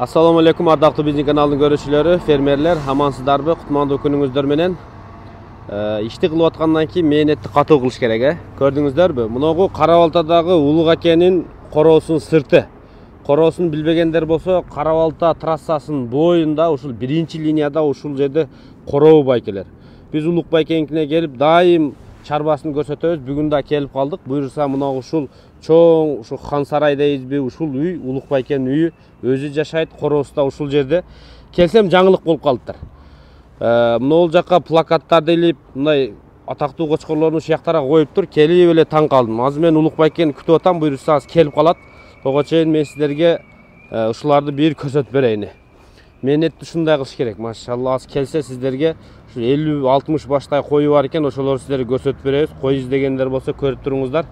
Assalamu alaikum ардактуу биздин каналдын көрүүчүлөрү, фермерлер, амансыздарбы? Кутмандуу күнүңүздөр менен. Ишти кылып аткандан кийин мээнетти катуу кылыш керек, Көрдүңүздөрбү? Муногу Кара Балтадагы Улук акенин короосунун сырты. Короосун билбегендер болсо, Кара Балта трассасынын боюнда, ушул биринчи линияда ушул жерде короо байкелер. Биз Улук байкенкине келип, дайым чарбасын көрсөтөбүз. Бүгүн да келип калдык. Буюрса мына ушул чоң ушу хан сарай дейбизби, ушул үй Улук байкенин үйү, өзү жашайт, короосу да ушул жерде. Келсем жаңылык болуп калыптыр. Мына жака плакаттарды илип, мындай атактуу кочкорлорду ушуяктара коюптур. Келип эле таң калдым. Азыр мен Улук байкени күтүп атам, буюрсаңыз келип калат. Тога чейин мен сиздерге ушуларды бир көрсөтүп берейин. Мээнетти ушундай кылыш керек. Машалла, аз келсе сиздерге 50-60 баштай кою бар экен, ошолорду сиздерге көрсөтүп беребиз. Кой издегендер болсо көрүп туруңуздар.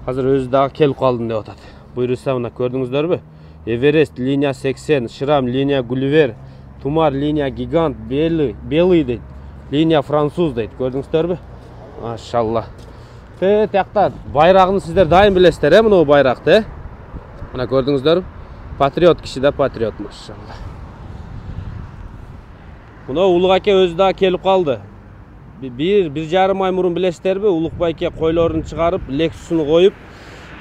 Азыр өзү дагы келип калдым деп атат. Буюрса мына көрдүңүздөрбү? Эверест линия 80, Шрам линия Гулливер, Тумар линия Гигант, Белый дейт, линия Француз дейт. Көрдүңүздөрбү? Машалла. Тиякта байрагын сиздер дайым билесиздер, мына байракты. Мына көрдүңүздөрбү? Патриот киши да патриот, машалла. Мына Улук аке өзү да келип калды. Bir жарым ай мурун билесиздерби, Улук байке койлорун чыгарып, Lexus'unu коюп,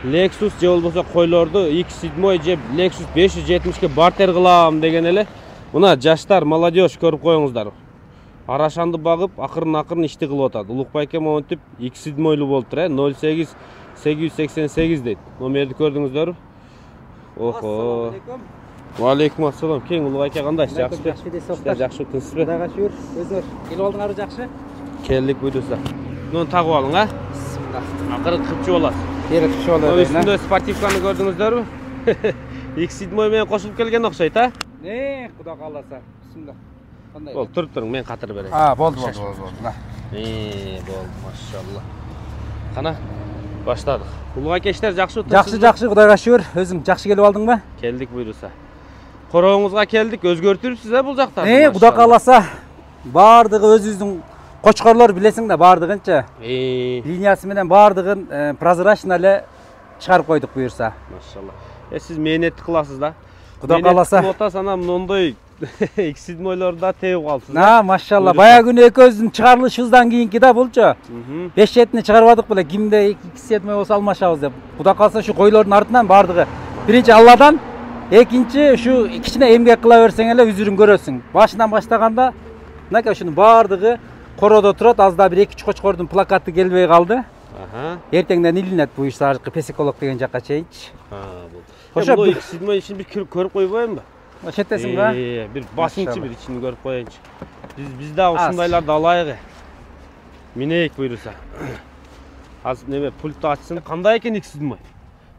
Lexus же болбосо койлорду X7 же Lexus 570ке бартер кылам деген эле. Мына жаштар, молодежь көрүп коюңуздар. Арашанды багып, акырын ишти кылып атат. Улук байке монтип X7'лу болуптур, 08888 дейт. Номерди көрдүңүздөрбү? Охо. Алейкум ассалам. Кең Улук аке кандайсыз? Жакшыбы? Жакшы, тынчсызбы? Кудайга шүгүр. Өзүңөр келип алдыңарбы, жакшы? Келдик буйруса. Муну тагып алың, а? Бисмилlah. Акырын кыпчы боласыз. Берип кыпчы болот. Үстүндө спортивканы көрдүңүздөрбү? X7 менен кошулуп келген окшойт, а? Кудай кааласа. Бисмилlah. Кандай? Бол, туруп туруң, мен катыр берейин. Болду. Болду, машалла. Кана, баштадык. Улук аке иштер жакшыбы? Жакшы, Кудайга шүгүр. Өзүң жакшы келип алдыңбы? Келдик буйруса. Корооңузга келдик, өзгөртүрүпсүз, бул жакта. Кудай кааласа. Бардыгы өзүбүздүн кочкорлор билесиң да, бардыгынча. Линиясы менен бардыгын прозрачно эле чыгарып койдук буюрса. Машалла. Сиз мээнетти кыласыз да. Кудай кааласа. Кылып атасыз, анан мондой X7'лорду да тебип калсыз. Машалла. Бая күнү экөөбүздүн чыгарылышыбыздан кийинки да булчу. 5-7-ни чыгарбадык беле, кимде X7 болсо алмашабыз деп. Кудай кааласа ушу койлордун артынан бардыгы. Биринчи Алладан, экинчи ушу кичине эмгек кыла берсең эле үзүрүн көрөсүң. Башынан баштаганда мынакей ушунун бардыгы короодо турат. Аз да бир 2-3 кочкордун плакаты келбей калды. Эртеңден илинет буюрса аркы песиколог деген жакка чейинчи. Ошо X7 ишин бир көрүп койбоймунбу? Четтесиңби? Бир басыңчы, бир ичин көрүп коеюнчу. Биз да ушундайларды алайык. Минейик буюрса. Азыр неме пультты ачсын. Кандай экен X7?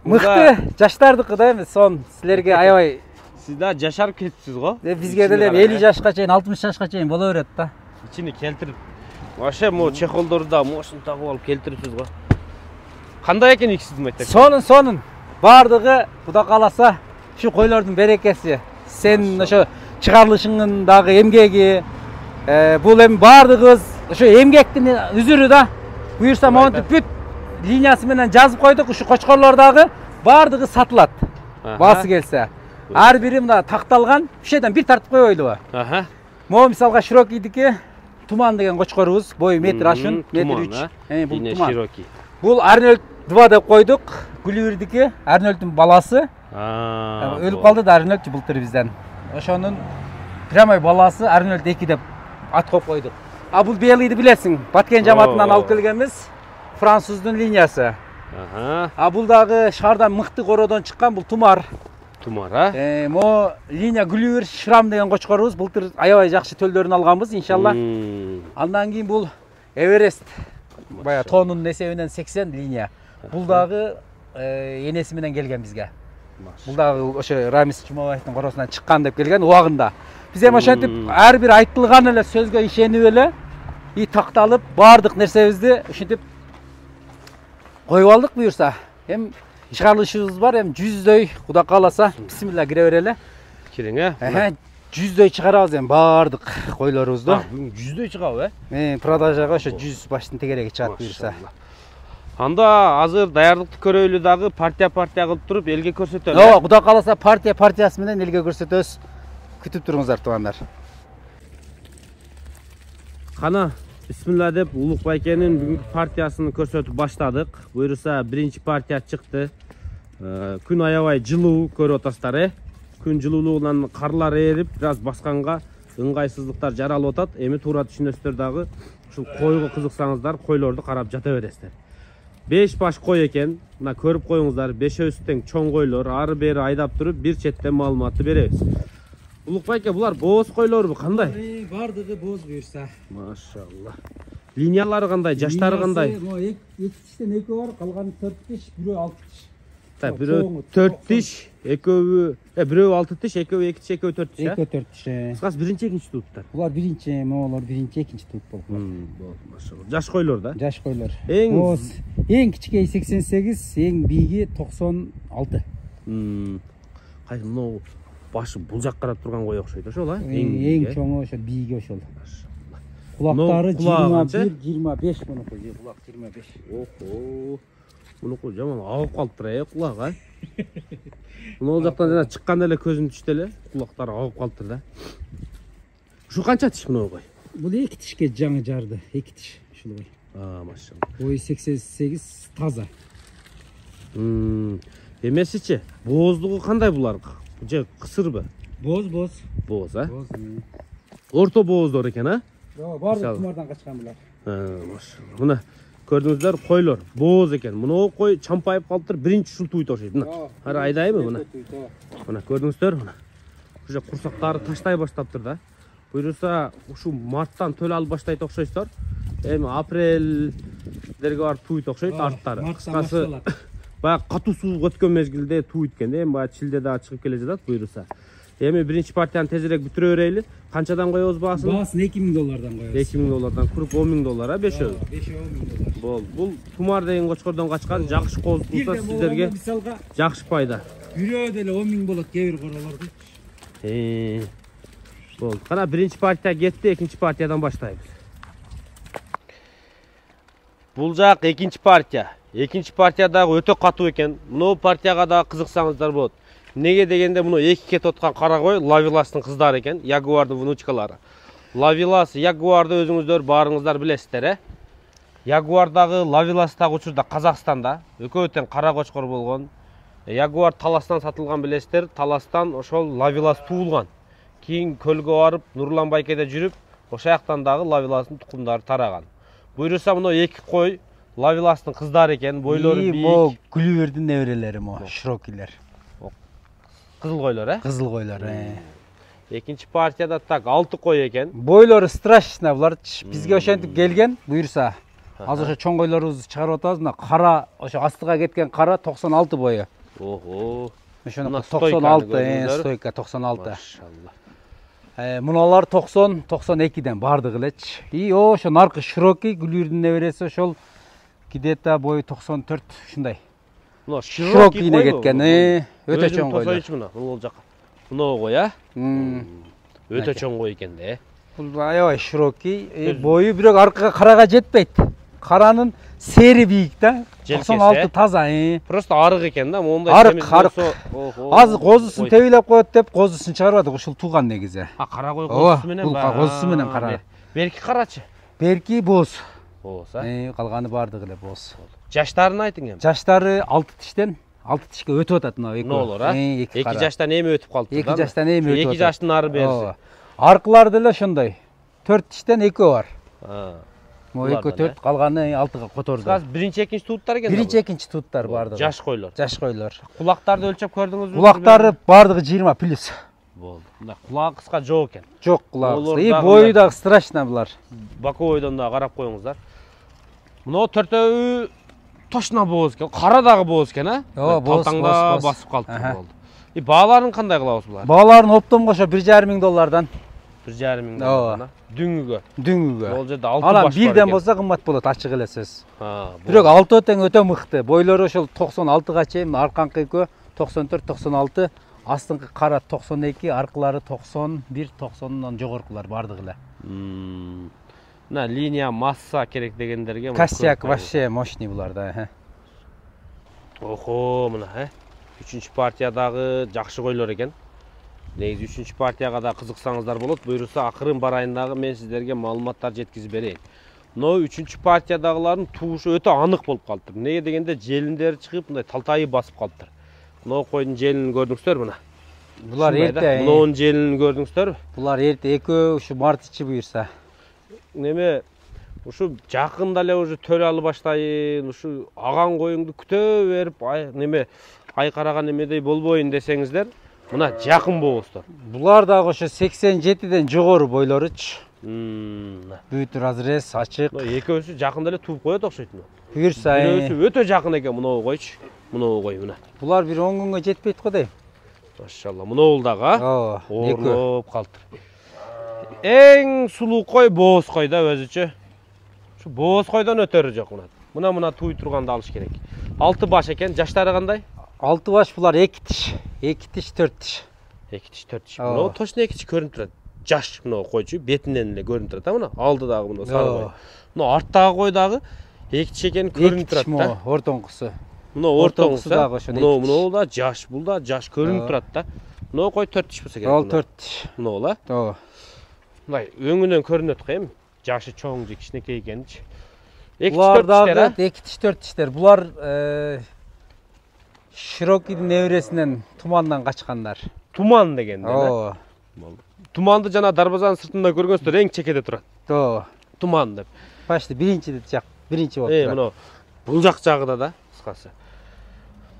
Мыкты, жаштардыкы да эмес, сон силерге аябай. Сиз да жашарып кетипсиз го? Бизге деле 50 жашка чейин, 60 жашка чейин боло берет да. Ичини келтирип, вообще мо чехолдорду да мошун тагып алып келтирипсиз го. Кандай экен X7 айтты? Сонун бардыгы Кудай кааласа ушу койлордун берекеси. Сен ошо чыгарылышыңдын дагы эмгеги, бул эми бардыгыбыз ошо эмгектин үзүрү да. Буюрса монтип бүт линиясы менен жазып койдук, ушу кочкорлор дагы бардыгы сатылат. Басы келсе. Ар бири мына такталган, ушул жерден бир тартып коелубу? Могу мисалга Широкийдики Туман деген кочкорубуз, бою метр ашын, метр 3. Бул Туман. Бул Арнольд 2 деп койдук. Гулливердики Арнольддун баласы. Өлүп калды да Арнольд былтыр бизден. Ошонун прямой баласы Арнольд 2 деп ат коюп койдук. Бул Белыйды билесиң, Баткен жамаатынан алып келгенбиз. Француздун линиясы. Бул дагы шаардан мыкты короодон чыккан, бул Тумар. Тумар, а? Мо линия Гулливер Шрам деген кочкорубуз. Былтыр аябай жакшы төлдөрүн алганбыз, иншалла. Андан кийин бул Эверест. Бая тонунун эсебинен 80 линия. Бул дагы энеси менен келген бизге. Бул дагы ошо Рамис Чумабаевдин короосунан чыккан деп келген убагында. Биз эми ошентип ар бир айтылган эле сөзгө ишенип эле такталып бардык нерсебизди ушинтип коюп алдык буюрса. Эми чыгарылышыбыз бар, эми 100дөй Кудай кааласа. Бисмилла кире берели. Кириң, а? 100дөй чыгарабыз эми бардык койлорубузду. Бүгүн 100дөй чыгабы, продажага ошо 100 баштын тегереги чыгат буюрса. Анда азыр даярдыкты көрөйлү дагы партия кылып туруп элге көрсөтөлү. Ооба, Кудай кааласа партиясы менен элге көрсөтөбүз. Күтүп туруңуздар туугандар. Кана бисмилла деп Улук Байкенин бүгүнкү партиясын көрсөтүп баштадык. Буйруса биринчи партия чыкты. Күн аябай жылуу көрүп атасыздар, Күн жылуулугунан карлар эрип, бир аз басканга ыңгайсыздыктар жаралып атат. Эми туура түшүнөсүздөр дагы. Ушул койго кызыксаңыздар, койлорду карап жата бересиздер. 5 баш кой экен. Мына көрүп коюңуздар, 5-өсү тең чоң койлор, ары бери айдап туруп бир четтен маалыматты беребиз. Улук Байке, булар бооз койлорбу, кандай? Бардыгы бооз буюрса. Машалла. Линиялары кандай, жаштары кандай? Эки тиштен экөө бар, калганы 4 тиш, бирөө 6 тиш. Бирөө 4 тиш, экөө, бирөө 6 тиш, экөө 2 тиш, экөө 4 тиш. Экөө 4 тиш. Кыскасы биринчи, экинчи тууптар. Булар биринчи, могулар биринчи, экинчи тууп болдулар. Машалла. Жаш койлор да? Жаш койлор. Эң кичикеи 88, эң бийги 96. Кайсы мынау башы булжак карап турган кой окшойт ошол, а? Эң чоңу ошо бийги ошол. Кулактары 21-25 мунуку, кулак 25. Охо. Мунуку жаман агып калыптыр, кулак, а? Мына жактан жана чыкканда эле көзүм түштү эле, кулактары агып калыптыр да. Ушу канча тиш мына кой? Бул 2 тишке жаңы жарды, 2 тиш ушул кой. Машалла. Бою 88 таза. Эмесичи, бооздугу кандай булар? Же кысырбы? Бооз. Бооз, а? Орто бооздор экен, а? Баары тумардан качкан булар. Машалла. Мына көрдүңүздөр, койлор бооз экен. Мына кой чампайып калыптыр, биринчи ушул туйт окшойт. Мына. Ары айдайбы мына? Мына көрдүңүздөр, мына. Уже курсактары таштай баштаптыр да. Буйруса ушу марттан төл алып баштайт окшойсуздар. Эми апрелдерге барып туйт окшойт арттары. Кыскасы баягы катуу суу өткөн мезгилде туйт экен. Эми баягы чилде дагы чыгып келе жатат буйруса. Эми биринчи партияны тезирээк бүтүрө берели. Канчадан коебуз баасын? Баасын $2000 коебуз. $2000, куруп $10,000, а 5-өө. 5-10 Бол, бул тумар деген кочкордон качкан жакшы кооз булса сиздерге жакшы пайда. Бирөө деле 10.000 болот кээ бир королорду. Бол, кана биринчи партия кетти, экинчи партиядан баштайбыз. Бул жак экинчи партия. Экинчи партия дагы өтө катуу экен. Мына партияга да кызыксаңыздар болот. Неге дегенде мына эки кетип аткан кара кой Лавиластын кыздары экен, Ягуардын внучкалары. Лавилас, Ягуарды өзүңүздөр баарыңыздар билесиздер, Ягуар дагы Лавилас дагы учурда Казакстанда экөө тең кара кочкор болгон. Ягуар таластан сатылган билесиздер, таластан ошол Лавилас туулган. Кийин көлгө барып, Нурлан Байкеде жүрүп, ошол жактан дагы Лавиластын тукумдары тараган. Буйруса мына эки кой Лавиластын кыздары экен, бойлору бийик. Мо Гүлүбердин неберелери мо, широкилер. Кызыл койлор, Кызыл койлор. Экинчи партияда так 6 кой экен. Бойлору страшно, булар бизге ошентип келген, буйруса. Азыр ошо чоң койлорубузду чыгарып атабыз. Мына кара, ошо астыга кеткен кара 96 бою. Ого. Ошону 96, стойка 96. Машалла. Муналар 90, 92ден бардыгы элечи. И ошо наркы широкий, Гүлүрдүн небереси ошол где-то бою 94 ушундай. Мына широкийне кеткен, өтө чоң койлор. Мына жака. Мына кой, а? Өтө чоң кой экен да. Бул аябай широкий, бою бирок аркага карага жетпейт. Каранын сери бийик да. 96 таза. Просто арык экен да, мондай темиз болсо. Азыр козусун тебилеп коет деп козусун чыгарбадык, ушул тууган негизи. Кара кой козусу менен ба. Бул козусу менен кара. Берки карачы. Берки боз. Боз, а? Калганы бардыгы эле боз. Жаштарын айтың эми. Жаштары 6 тиштен 6 тишке өтүп атат мына эки. Нолор, а? 2 жаштан эми өтүп калды да. 2 жаштан эми өтүп атат. 2 жаштын ары берси. Аркылары деле ошондой. 4 тиштен экөө бар. Мо экөө 4, калганы 6га которду. Азыр биринчи, экинчи туттар экен. Биринчи, экинчи туттар бардыгы. Жаш койлор. Жаш койлор. Кулактарды өлчөп көрдүңүзбү? Кулактары бардыгы 20 плюс. Болду. Мына кулагы кыска жок экен. Жок кулагы. Бою да страшно булар. Боковойдон да карап коюңуздар. Мына төртөө точно боз экен. Кара дагы боз экен, а? Талтаңда басып калыптыр болду. Бааларын кандай кылабыз булар? Бааларын оптом кошо $1,500. $1,500. Дүңгүгө. Дүңгүгө. Ол жерде 6 баш бар. Анан бирден болсо кымбат болот, ачык эле сөз. Бирок 6 тең өтө мыкты. Бойлору ошол 96га чейин, арканкы экөө 94, 96, астыңкы кара 92, аркылары 91, 90дон жогоркулар бардыгы эле. Мына линия масса керек дегендерге косяк вообще мощный булар да. Охо, мына, 3-чү партиядагы жакшы койлор экен. Негизи 3-чү партияга да кызыксаңыздар болот. Буйруса акырын барайын дагы мен сиздерге маалыматтар жеткизип берейин. Мына 3-чү партиядагылардын туушу өтө анык болуп калыптыр. Неге дегенде желиндери чыгып, мындай талтайып басып калыптыр. Мына койдун желинин көрдүңүздөр мына. Булар эрте. Мунун желинин көрдүңүздөрбү? Булар эрте экөө ушу март ичи буюрса. Неме ушу жакында эле уже төрө алып баштайын, ушу аган коюңду күтө берип, неме айкараган немедей болбойын десеңиздер, мына жакын болуңуздар. Булар дагы ошо 87ден жогору бойлоручу. Бүт разрез ачык. Экөөсү жакында эле тууп коет окшойт. Буюрса. Бирөөсү өтө жакын экен, мынау койчу. Мынау кой мына. Булар бир 10 күнгө жетпейт го дейм. Машалла, мынау дагы Ооба, оорлоп калыптыр. Эң сулуу кой бооз кой да өзүчө. Şu boğaz koydan ötörü yok buna. Mına tuy turganda alış gerek. 6 baş eken, yaşları kanday? 6 baş bular 2 tiş. 2 tiş 4 tiş. 2 tiş 4 tiş. Mına toşuna 2 tiş görünüp turadi. Jaş mına koyçu betinden ele görünüp turadi. Mına aldı dağı mına sarı koy. Mına arttağı koy dağı 2 tiş eken görünüp turadi da. Ortonqusu. Mına ortonqusu da. Mına da jaş, bul da jaş görünüp turadi da. Mına koy 4 tiş bolsa gerek. Al 4 tiş. Mına ola. Ооба. Mına öngünden көрүнөт кайым. Жашы чоң же кичинекей экенчи. Булар дагы 2 тиш 4 тиштер. Булар Широкийдин небересинен Тумандан качкандар. Туман дегенде. Ооба. Туманды жана дарбазанын сыртында көргөнсүздөр, эң чекеде турат. Ооба. Туман деп. Почти биринчи жак, биринчи болуп турат. Мына бул жак жагыда да кыскасы.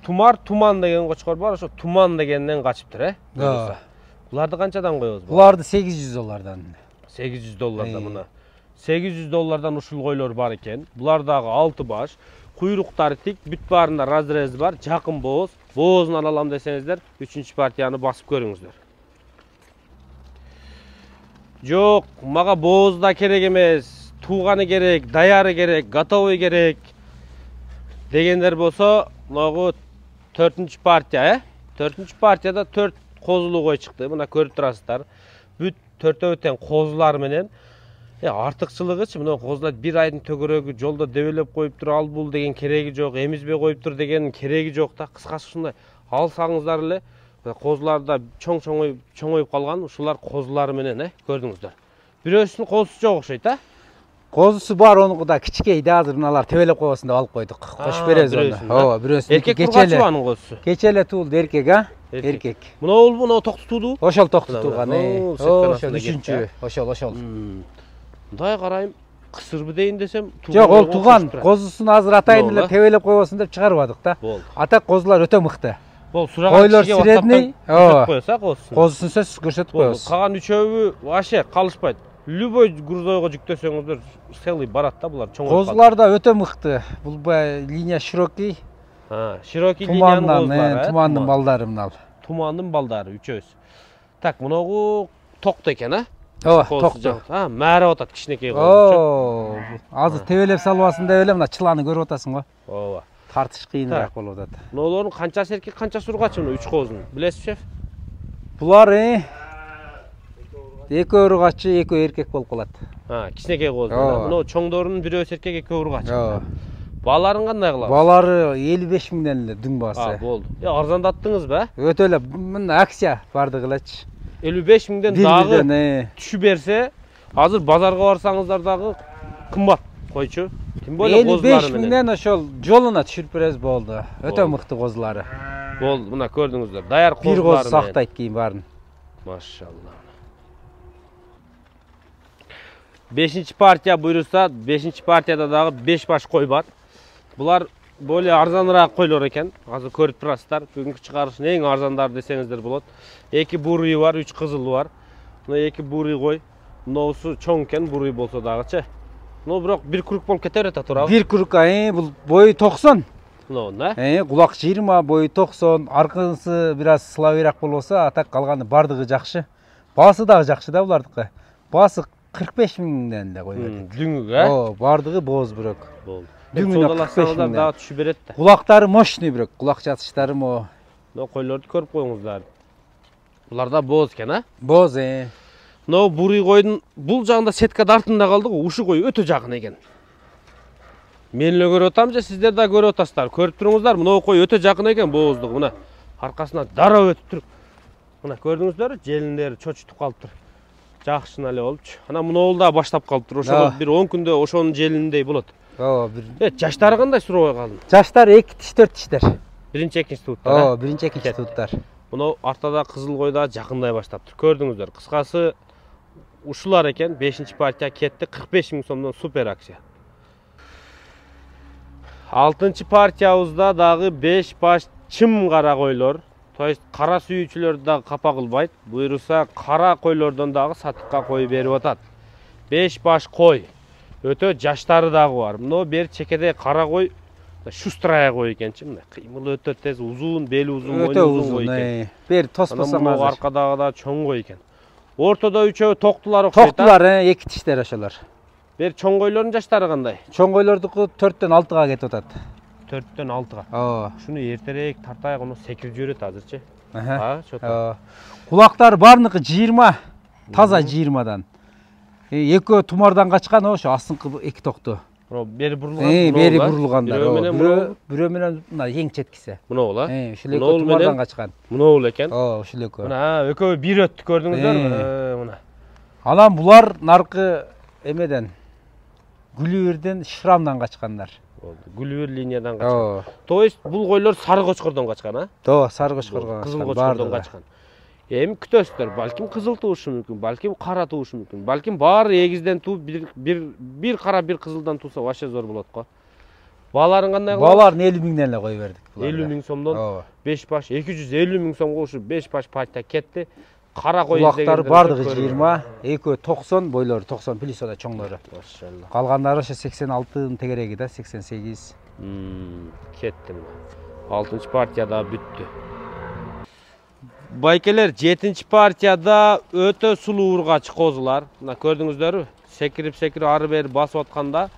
Туман деген кочкор бар, ошо Туман дегенден качыптыр, Ооба. Буларды канчадан коебуз? Буларды $800. $800 мына. $800 ушул койлор бар экен. Булар дагы 6 баш. Куйруктары тик, бүт баарында разрез бар, жакын бооз. Боозун алалам десеңиздер, 3-чү партияны басып көрүңүздөр. Жок, мага бооз да керек эмес. Тууганы керек, даяры керек, готовый керек дегендер болсо, могу 4-чү партия, 4-чү партияда 4 козулуу кой чыкты. Мына көрүп турасыздар. Бүт 4 тең козулар менен артыкчылыгычы мына козулар бир айдын төгөрөгү жолдо дебелеп коюп туруп ал бул деген кереги жок, эмизбей коюп тур деген кереги жок да. Кыскасы ушундай алсаңыздар эле козуларда чоңоюп калган ушулар козулар менен көрдүңүздөр. Бирөөсүнүн козусу жок окшойт а? Козусу бар, онуку да кичикей да, азыр мыналар тебелеп койбосун деп алып койдук. Кошуп беребиз аны. Ооба, бирөөсүнүн эркек кечеле анын козусу. Кечеле туулду эркек, а? Эркек. Мына токтутууду? Ошол токтутулган. Ошол 3-чү. Ошол. Мындай карайм, кысырбы дейин десем, жок, ол тууган. Козусун азыр атайын эле тебелеп койбосун деп чыгарбадык да. Атак козулар өтө мыкты. Бол сураган кишиге средний, койсо козусун. Козусун сөзсүз көрсөтүп коебуз. Калган үчөөбү вообще калышпайт. Любой грузойго жүктөсөңүздөр целый барат да булар чоң. Козулар да өтө мыкты. Бул линия Широкий. Широкий линиянын козулары. Тумандын балдары мынал. Тумандын балдары үчөөсү. Так, мунагу токто экен, а? Ооба, токто. Мээреп атат кичинекей козу. Азыр тебелеп салбасын деп эле мына чыланы көрүп атасың го. Ооба. Тартыш кыйыныраак болуп атат. Мунулардын канчасы эркек, канчасы ургачы мына 3 козунун? Билесиз, шеф? Булар экөө ургачы, экөө эркек болуп калат. Кичинекей козу. Мына чоңдорунун бирөөсү эркек, экөө ургачы. Бааларын кандай кылабыз? Баалары 55 миңден эле дүң баасы. Болду. Арзандаттыңызбы? Өтө эле мына акция бардыгы элечи. 55 миңден дагы түшүп берсе, азыр базарга барсаңыздар дагы кымбат койчу. Тим более козулары менен. 55 миңден ошол жолуна түшүрүп беребиз болду. Өтө мыкты козулары. Болду, мына көрдүңүздөр. Даяр козулар. Бир коз сактайт кийин баарын. Машалла. 5-чи партия буйруса, 5-чи партияда дагы 5 баш кой бар. Булар более арзаныраак койлор экен. Азыр көрүп турасыздар. Бүгүнкү чыгарыштын эң арзандары десеңиздер болот. 2 бурый бар, 3 кызылы бар. Мына 2 бурый кой. Мыноусу чоң экен, бурый болсо дагычы. Но бирок бир круг болуп кете берет туурабы? Бир круг, бул бою 90. Мына, кулак 20, бою 90, аркысы бир аз слабыйраак болбосо, атак калганы бардыгы жакшы. Баасы дагы жакшы да булардыкы. Баасы 45 миңден эле коюп. Дүңүгө? Бардыгы бооз бирок. Болду. Дүңүнө 45 миңден дагы түшүп берет да. Кулактары мощный бирок, кулак жатыштары мо. Мына койлорду көрүп коюңуздар. Булар да бооз экен, а? Бооз, Мына бурый койдун бул жагында сетка артында калды го, ушу кой өтө жакын экен. Мен эле көрүп атам же сиздер да көрүп атасыздар. Көрүп туруңуздар, мына кой өтө жакын экен бооздугу. Мына аркасынан дарап өтүп туруп. Мына көрдүңүздөрбү? Желиндери чочутуп калыптыр. Жакшына эле болупчу. Ана мына да баштап калыптыр. Ошол бир 10 күндө ошонун желиндей болот. Ооба, бир. Жаштары кандай сурабай калды? Жаштары 2 тиш 4 тиштер. Биринчи, экинчи туттар. Ооба, биринчи, экинчи туттар. Мына артада кызыл койда жакындай баштаптыр. Көрдүңүздөр. Кыскасы ушулар экен. 5-чи партия кетти. 45 000 сомдон супер акция. 6-чы партиябызда дагы 5 баш чым кара койлор. То есть кара сүйүүчүлөрдү дагы капа кылбайт. Буйруса кара койлордон дагы сатыкка кой берип атат. 5 баш кой. Өтө жаштары дагы бар. Мына бер чекеде кара кой, шустрая кой экенчи. Мына кыймылы өтө тез, узун, бели узун, мойну узун кой экен. Бер тоспосоң азыр. Аркадагы да чоң кой экен. Ортодо үчөө токтулар окшойт. Токтулар, 2 тиштер ошолор. Бер чоң койлордун жаштары кандай? Чоң койлордуку 4дөн 6га кетип атат. 4дөн 6га. Ооба. Шуну эртерээк тартайык, уну секирип жүрөт азырчы. Чото. Кулактар баарыныкы 20, таза 20дан. Экөө тумардан качкан ошо астыңкы 2 токту. Бери бурулган. Бери бурулгандар. Бирөө менен мына эң четкиси. Мына ола. Ушул экөө тумардан качкан. Мына ол экен. Ушул экөө. Мына экөө бир өттү, көрдүңүздөрбү? Мына. Анан булар наркы эмеден Гүлүбүрдөн Шрамдан качкандар. Гүлүбүр линиядан качкан. То есть бул койлор сары кочкордон качкан, а? Тоо, сары кочкордон, кызыл кочкордон качкан. Эми күтөсүздөр, балким кызыл туушу мүмкүн, балким кара туушу мүмкүн, балким баары эгизден тууп бир кара бир кызылдан тууса вообще зор болот го. Бааларын кандай кылабыз? Бааларын 50 000ден эле кой бердик. 50 000 сомдон 5 баш 250 000 сомго ушу 5 баш партия кетти. Кара кой издегендер бардыгы 20, экөө 90, бойлору 90 плюс да чоңдору. Машалла. Калгандары ошо 86 тегереги да 88. Кетти. 6-чы партияда бүттү. Байкелер, 7-чи партияда өтө сулуу ургач козулар. Мына көрдүңүздөрбү? Секирип ары бери басып атканда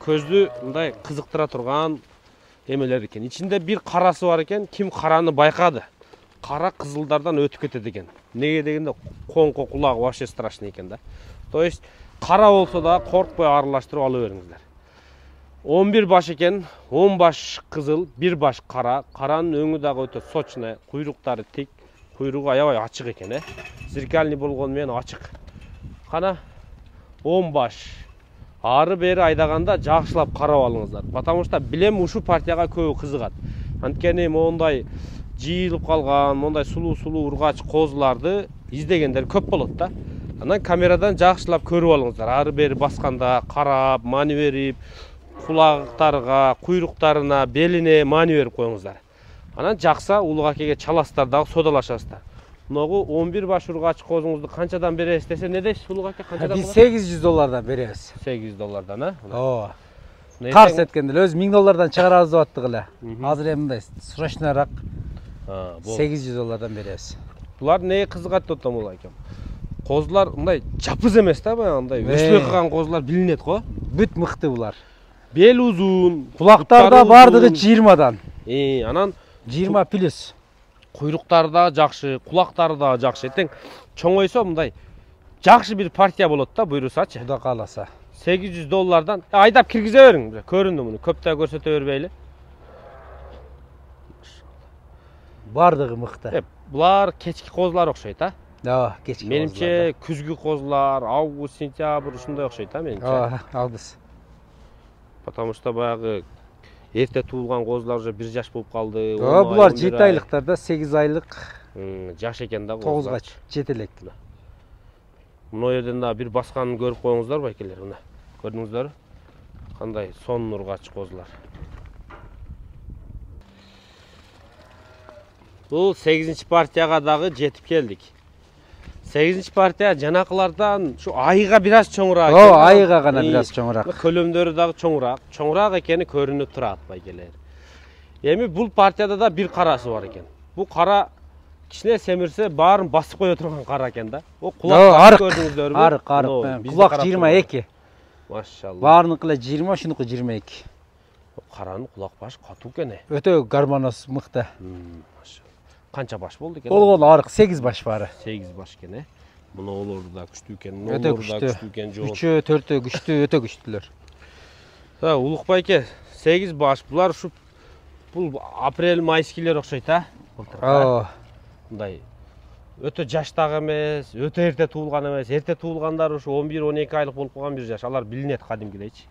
көздү мындай кызыктыра турган эмелер экен. Ичинде бир карасы бар экен. Ким караны байкады? Кара кызылдардан өтүп кетет экен. Неге дегенде коңко кулагы вообще страшный экен да. То есть кара болсо да коркпой аралаштырып ала бериңиздер. 11 баш экен, 10 баш кызыл, 1 баш кара. Каранын өңү дагы өтө сочный, куйруктары тик, куйругу аябай ачык экен, зеркальный болгону менен ачык. Кана 10 баш. Ары бери айдаганда жакшылап карап алыңыздар. Потому что билем ушул партияга көбү кызыгат. Анткени мондай жыйылып калган, мондай сулуу ургач козуларды издегендер көп болот да. Анан камерадан жакшылап көрүп алыңыздар. Ары бери басканда карап, мани берип, кулагтарга, куйруктарына, белине мани берип коюңуздар. Анан жакса улуг акеге чаласыздар дагы содалашасыздар. Мынагу 11 баш ургач козуңузду канчадан бересиз десе, не дейсиз улуг аке, канчадан? Биз $800 беребиз. $800, а? Ооба. Тарс эткенде эле өзү $1000 чыгарабыз деп аттык эле. Азыр эми мындай срочныйраак $800 беребиз. Булар неге кызыгат деп атам улуг акем? Козулар мындай жапыз эмес да, баягындай өспөй калган козулар билинет го. Бүт мыкты булар. Бел узун, кулактарда бардыгы 20дан. Анан 20 плюс. Куйруктары да жакшы, кулактары да жакшы. Этең чоңойсо мындай жакшы бир партия болот да, буйрусачы. Куда кааласа. $800 айдап киргизе бериң. Көрүндү муну, көп да көрсөтө бербейли. Бардыгы мыкты. Булар кечки козулар окшойт, а? Ооба, кечки козулар. Менимче күзгү козулар, август, сентябрь ушундай окшойт, а менимче. Ооба, август. Потому что баягы эрте туулган козулар уже 1 жаш болуп калды. Ооба, булар 7 айлыктар да, 8 айлык. Жаш экен да козулар. 9га жетелек. Мына жерден да бир басканын көрүп коюңуздар байкелер, мына. Көрдүңүздөрбү? Кандай сон ургач козулар. Бул 8-чи партияга дагы жетип келдик. 8-чи партия жанакылардан шу айга бир аз чоңураак. Ооба, айга гана бир аз чоңураак. Көлөмдөрү дагы чоңураак. Чоңураак экени көрүнүп турат байкелер. Эми бул партияда да бир карасы бар экен. Бул кара кичине семирсе баарын басып кое турган кара экен да. О кулак көрдүңүздөрбү? Арык. Кулак 22. Машалла. Баарыныкы эле 20, ушунуку 22. Каранын кулак баш катуу экен. Өтө гармоноз мыкты. Канча баш болду экен? Болгону арык 8 баш бары. 8 баш экен, Мына олор да күчтүү экен, өтө күчтүү экен. 3-4 күчтүү, өтө күчтүлөр. Улукбайке 8 баш. Булар ушу бул апрель майскилер окшойт, а? Мындай өтө жаштагы эмес, өтө эрте туулган эмес. Эрте туулгандар ушу 11-12 айлык болуп калган бир жаш. Алар билинет кадимкидейчи.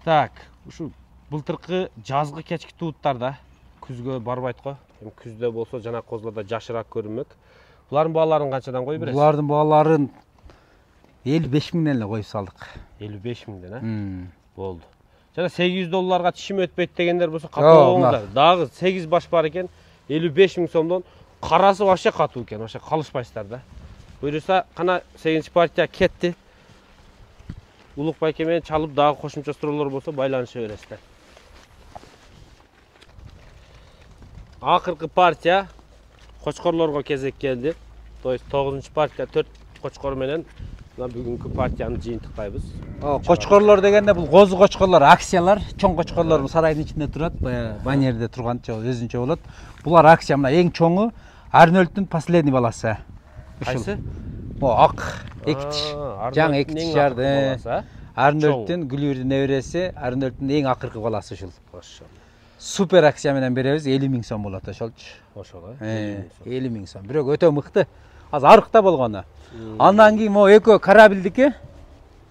Так, ушу былтыркы жазгы кечки тууттарда күзгө барбайт го. Эми күздө болсо жана козуларда жашыраак көрүнмөк. Булардын бааларын канчадан коюп бересиз? Булардын бааларын 55 миңден эле коюп салдык. 55 миңден, а? Болду. Жана $800 чишим өтпөйт дегендер болсо катуу болуңуздар. Дагы 8 баш бар экен, 55 миң сомдон карасы вообще катуу экен, вообще калышпайсыздар да. Буюрса, кана 8 партия кетти. Улукбайке менен чалып дагы кошумча суроолор болсо байланыша бересиздер. Акыркы партия кочкорлорго кезек келди. То есть 9-чу партия 4 кочкор менен бүгүнкү партияны жыйынтыктайбыз. Кочкорлор дегенде бул козу кочкорлор, акциялар, чоң кочкорлор сарайдын ичинде турат, банерде турганча өзүнчө болот. Булар акция, мына эң чоңу Арнольдтун последний баласы. Кайсы? Ак, экитиш. Жаңы экитиш жарды. Арнольдтун Гүлүрдүн небереси, Арнольдтун эң акыркы баласы ушул. Супер акция менен беребиз, 50 миң сом болот ошолчу. Ошол, 50 миң сом. Бирок өтө мыкты. Азыр арыкта болгону. Андан кийин могу экөө карабилдики.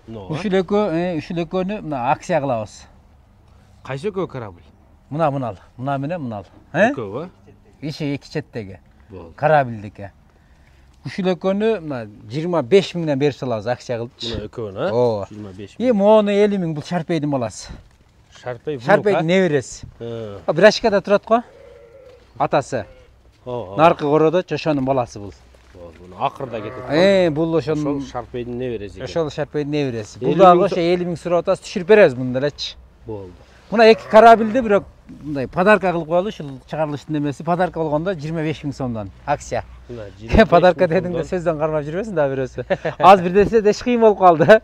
Ушул экөөнү мына акция кылабыз. Кайсы экөө карабил? Мына менен мына. Экөө, Иши эки четтеги. Болду. Карабилдики. Ушул экөөнү мына 25 миңден берип салабыз акция кылып. Мына экөөнү, а? Ооба. 25 миң. Эми мону 50 миң бул Шарпейдин баласы. Шарпейдин небереси. Брашкада турат го. Атасы. Наркы короодо ошонун баласы бул. Акырда кетет. Бул ошол Шарпейдин небереси. Ошол Шарпейдин небереси. Бул дагы ошо 50 миң сурап атасыз, түшүрүп беребиз муну делечи. Болду. Мына эки карабилди бирок мындай подарка кылып коелу, ушул чыгарылыштын немеси. Подарка болгондо 25 миң сомдон акция. Подарка дедиң да сөздөн кармап жүрбөсүн да бирөөсү. Аз бир десе деш кыйын болуп калды.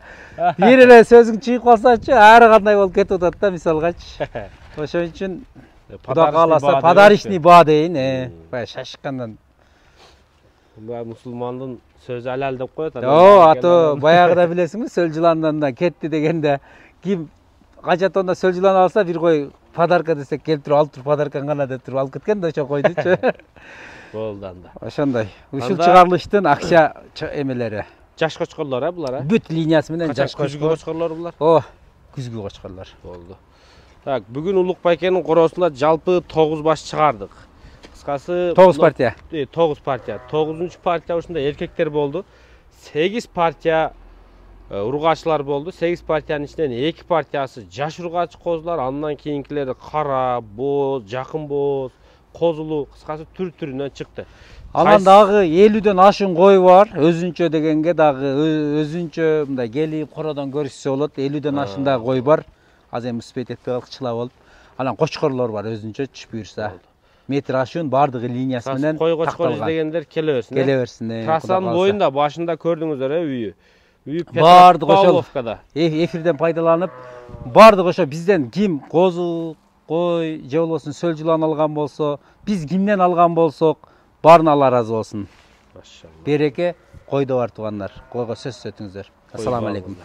Бир эле сөзүң чыгып калсачы, ары кандай болуп кетип атат да мисалгачы. Ошон үчүн Кудай кааласа подарочный баа дейин, баягы шашыккандан. Мусулмандын сөзү алал деп коет. Ато баягыда билесиңби, сөл жыландан да кетти дегенде ким качатонда сөл жылан алса бир кой подарка десек келип туруп алып туруп подарканы гана деп туруп алып кеткен да ошо койдучу. Болду анда. Ошондой. Ушул чыгарылыштын акция эмелери. Жаш кочкорлор, булар, Бүт линиясы менен жаш кочкорлор булар. Күзгү кочкорлор. Болду. Так, бүгүн Улукбайкенин короосунда жалпы 9 баш чыгардык. Кыскасы 9 партия. 9 партия. 9-чу партия ушунда эркектер болду. 8 партия ургачылар болду. 8 партиянын ичинен 2 партиясы жаш ургач козулар, андан кийинкилери кара, боз, жакын боз, козулуу, кыскасы түр-түрүнөн чыкты. Анан дагы 50ден ашын кой бар. Өзүнчө дегенге дагы өзүнчө мындай келип кородон көрүшсө болот. 50ден ашындагы кой бар. Аз эми успеть этпей калчылап болуп. Анан кочкорлор бар өзүнчө түш буюрса. Метр ашын бардыгы линиясы менен кой кочкор издегендер келе берсин. Келе берсин. Трассанын боюнда башында көрдүңүздөр үйү. Үйү бардыгы ошол Павловкада. Эфирден пайдаланып, бардыгы ошо бизден ким козу, кой же болбосун сөл жылан алган болсо, биз кимден алган болсок, баарына Алла ыраазы болсун. Машалла. Береке койдо бар туугандар. Койго сөз өтүңүздөр. Ассаламу алейкум.